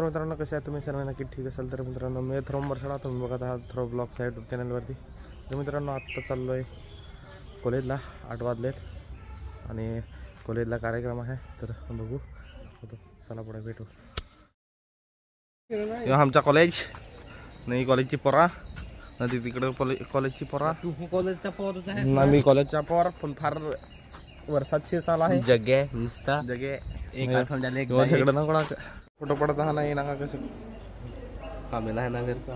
नमस्कार मित्रांनो, कसे आहे तुम्ही? सर्व नक्की ठीक असेल तर मित्रांनो, मी थ्रो मरसाळा, तुम्ही बघत आहात थ्रो ब्लॉग्स या यूट्यूब चॅनलवरती. तर मित्रांनो, आत्ता चाललो आहे कॉलेजला. 8 वाजलेत आणि कॉलेजला कार्यक्रम आहे, तर बघू होतो. चला पुढे भेटू. आमचा कॉलेज नाही, कॉलेजची पोरा नदी तिकडे कॉलेजची पोरा. तू कॉलेजचा पोरच आहे ना? मी कॉलेजचा पोर, पण फार वर्षात 6 साल आहे. जगे नुसता जगे एक आठवड्याला एक झगडं ना कोणा फोटो पडत हा नाही ना कसं आम्ही नाही ना घरचा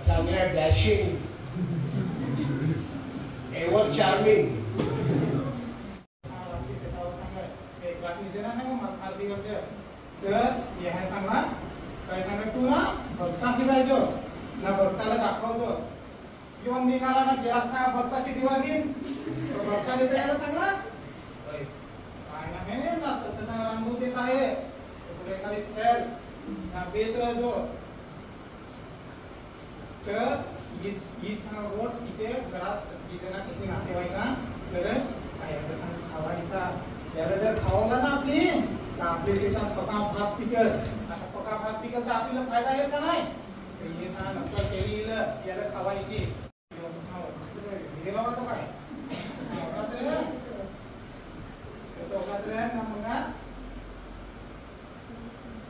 चांगल्या डॅशिंग एव्हर चार्मिंग सांगा काय सांगा तू ना भक्ताशी जायचो ना, भक्ताला दाखवतो येऊन निघाला ना, गेला सांगा भक्ताशी दिवा घेईन भक्ताने द्यायला सांगा काय नाही ना, तसं रामभूत येत आहे पुढे एखादी स्टाईल ना बेस राहतो. तर हीच रोड तिचे घरात किती नातेवाईका गरज खावायचा. त्याला जर खावला ना आपली तर आपली तिथं पका भात पिकल. आता पका भात पिकल तर आपल्याला फायदा आहे का नाही? हे सांग नक्कल केली याला खावायची गेला होता काय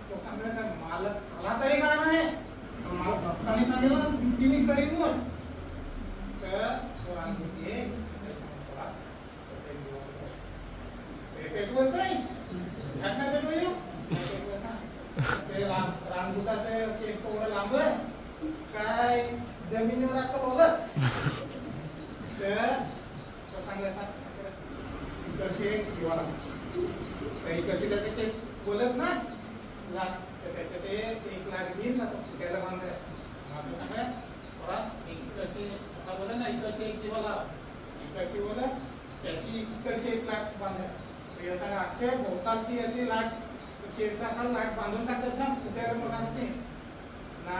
तो सांगत मालक आला तरी काय नाही, मला भक्ताने सांगितलं की मी करीन मग. तर पेटवत नाही रामदूताचं केस थोडं लांब काय जमिनीवर अक्कल ओलत. तर तो सांगायचा कशी त्याचे केस बोलत ना त्याच्या ते 1 लाख घेईन ना त्याला बांधायला सांगा इकडची असा बोला ना, इकडची एक दिवाला इकडची बोला त्याची इकडची 1 लाख बांधायला सांगा. अख्खे भोवताची याची लाट केसाचा लाट बांधून टाकत सांग कुठे मुलांचे ना.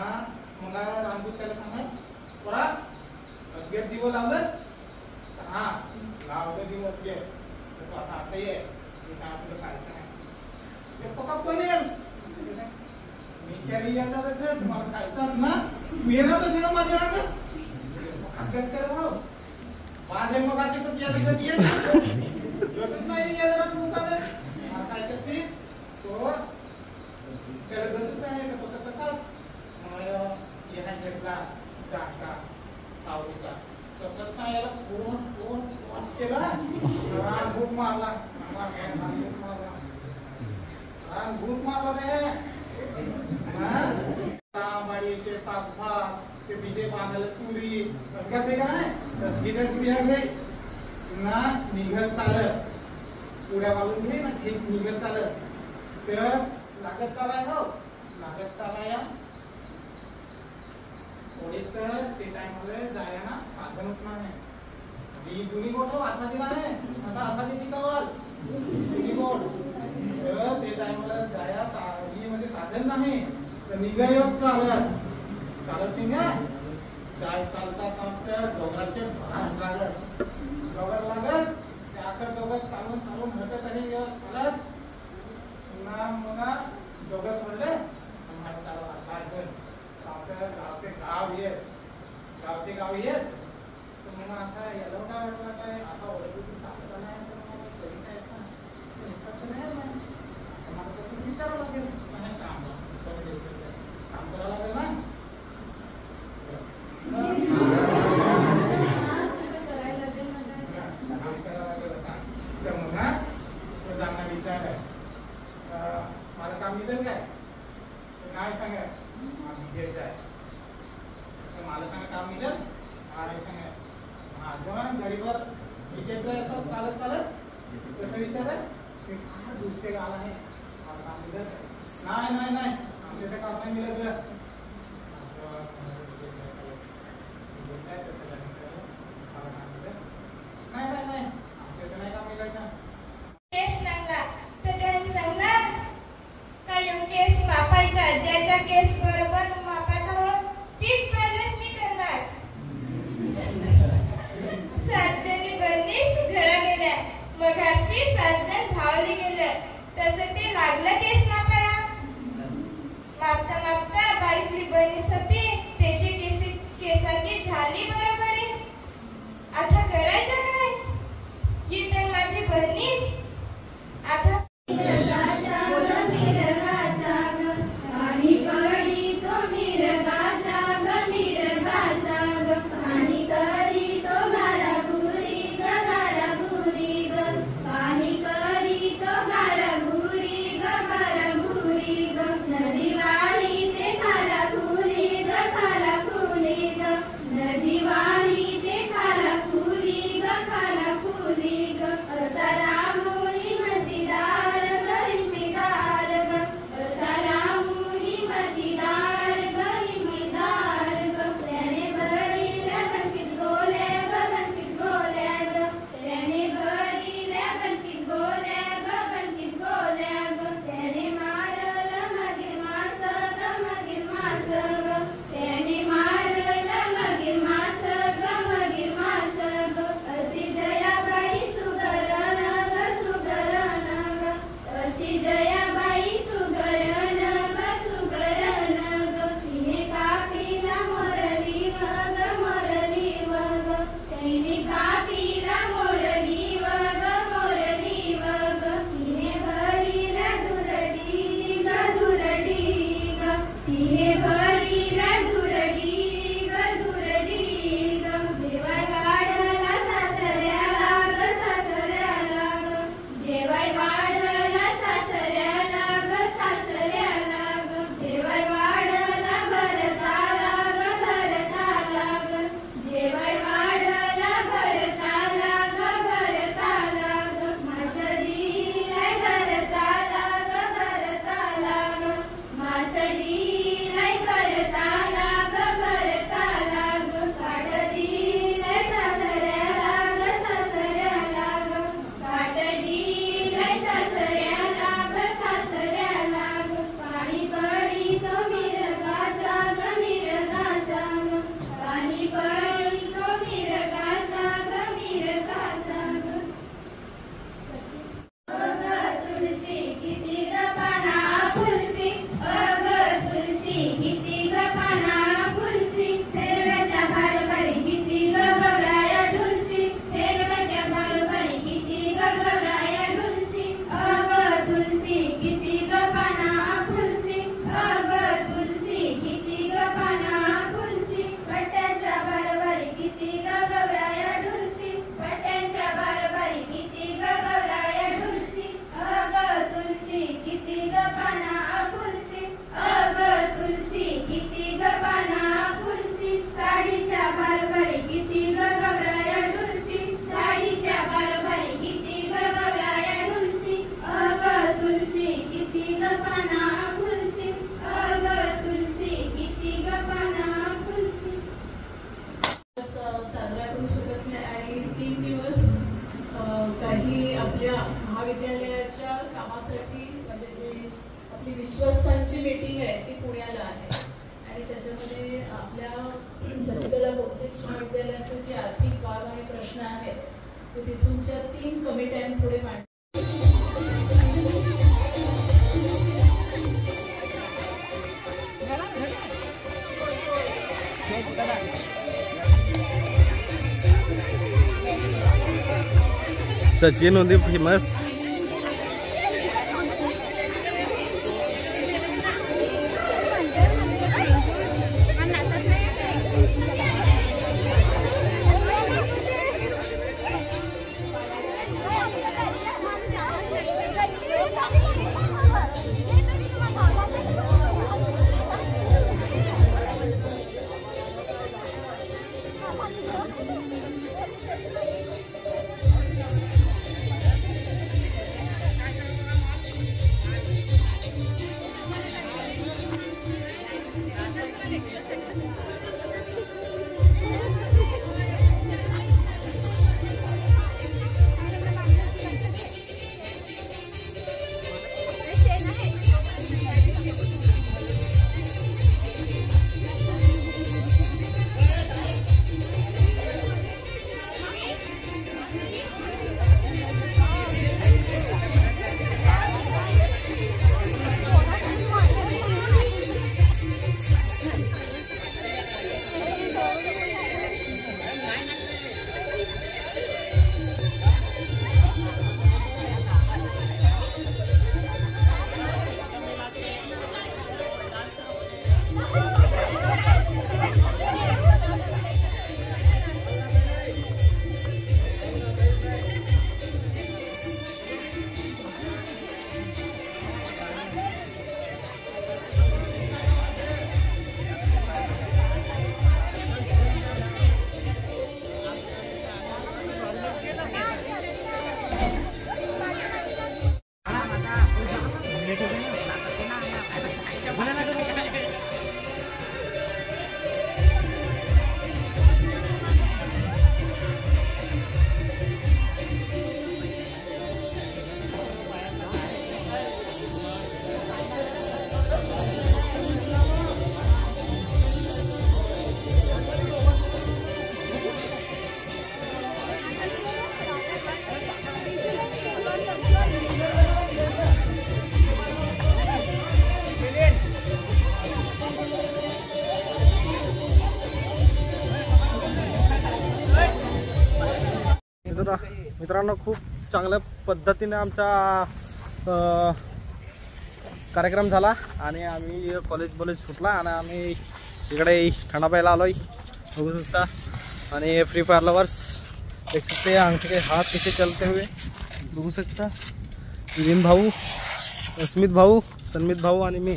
मला रामदूत त्याला सांगा पोरा असगे दिवस लावलंस हा लावलं दिवस घे आता आता ये आपलं खायचं नाही पका पण येईल मी कॅरी यायचा तर तुम्हाला खायचाच ना, तू येणार तसे ना माझ्या रागत कर हो माझे मग असे तर यायला कधी येत नाही यायला तू काय करशील तो त्याला गरज नाही का फक्त तसा घेतला डाका सावलीला तर तसा याला फोन केला रानभूत मारला रानभूत मारला ते ते बीजे बांधायला तुरी कसं काय तसगीच्या तुरी आहे ना निघत चालत पुढ्या बाजून घे ना ठीक निघत चालत तर लागत चालाय हो लागत चालाय थोडी तर ते टाइममध्ये जाया ना साधनच नाही. ही जुनी बोट आता ती नाही, आता ती निकाल जुनी बोट तर ते टाइमला जाया मध्ये साधन नाही तर निघायोग चालत ठीक आहे. जाय चालतात आमच्या डोंगराचे भाग लागत डोंगर लागत ते आकर डोंगर चालून चालून होतं तरी चालत पुन्हा मुला डोंगर सोडले गावचे गाव येत तर मग आता याला काय वाटलं काय आता ओळखून टाकलं नाही तर मग तरी काय विचारावं लागेल काम करावं लागेल ना. तर मग बरोबर विकेट असं चालत चालत कसं विचार दूरचे गाव आहे नाही नाही नाही आमच्या इथे काम नाही मिळत तुला नाही नाही नाही आमच्या इथे नाही काम मिळायचं केस लागला तर त्यांनी सांगणार का यो केस मापायचा ज्याच्या केस बरोबर मापाचा हो तीच बॅलन्स मी करणार सातजणी बहिणीस घरा गेल्या मग हरशी 7 जण धावली गेलं तसं ते लागलं केस मापाया मापता मापता बाईकली बहिणीस होती त्याची केसाची झाली बरोबरी आता करायचं काय ही तर माझी बहिणीस आता महाविद्यालयाच्या कामासाठी म्हणजे जी आपली विश्वस्तांची मीटिंग आहे ती पुण्याला आहे आणि त्याच्यामध्ये आपल्या शशिकला बहुतेक महाविद्यालयाचे जे आर्थिक बाब आणि प्रश्न आहेत ते तिथूनच्या 3 कमिट्यांपुढे मांडले. सचिन होते फेमस. मित्रांनो खूप चांगल्या पद्धतीने आमचा कार्यक्रम झाला आणि आम्ही कॉलेज सुटला आणि आम्ही इकडे थंडा प्यायला आलोय बघू शकता। आणि फ्री फायर लवर्स देख सकते हैं आंखें के हाथ कैसे चलते हुए बघू शकता। विलीन भाऊ, अस्मित भाऊ, सन्मित भाऊ आणि मी,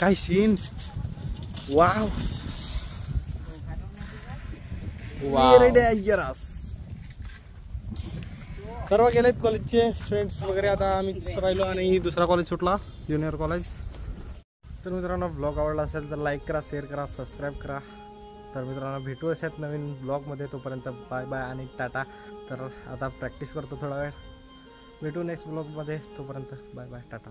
काय सीन, वाव व्हेरी डेंजरस। सर्व गेलेत कॉलेजचे फ्रेंड्स वगैरे, आता आम्हीच राहिलो आणि दुसरा कॉलेज सुटला ज्युनियर कॉलेज। तर मित्रांनो ब्लॉग आवडला असेल तर लाईक करा, शेअर करा, सबस्क्राईब करा। तर मित्रांनो भेटू असेच नवीन ब्लॉगमध्ये, तोपर्यंत बाय बाय आणि टाटा। तर आता प्रॅक्टिस करतो थोडा वेळ, भेटू नेक्स्ट ब्लॉगमध्ये, तोपर्यंत बाय बाय टाटा।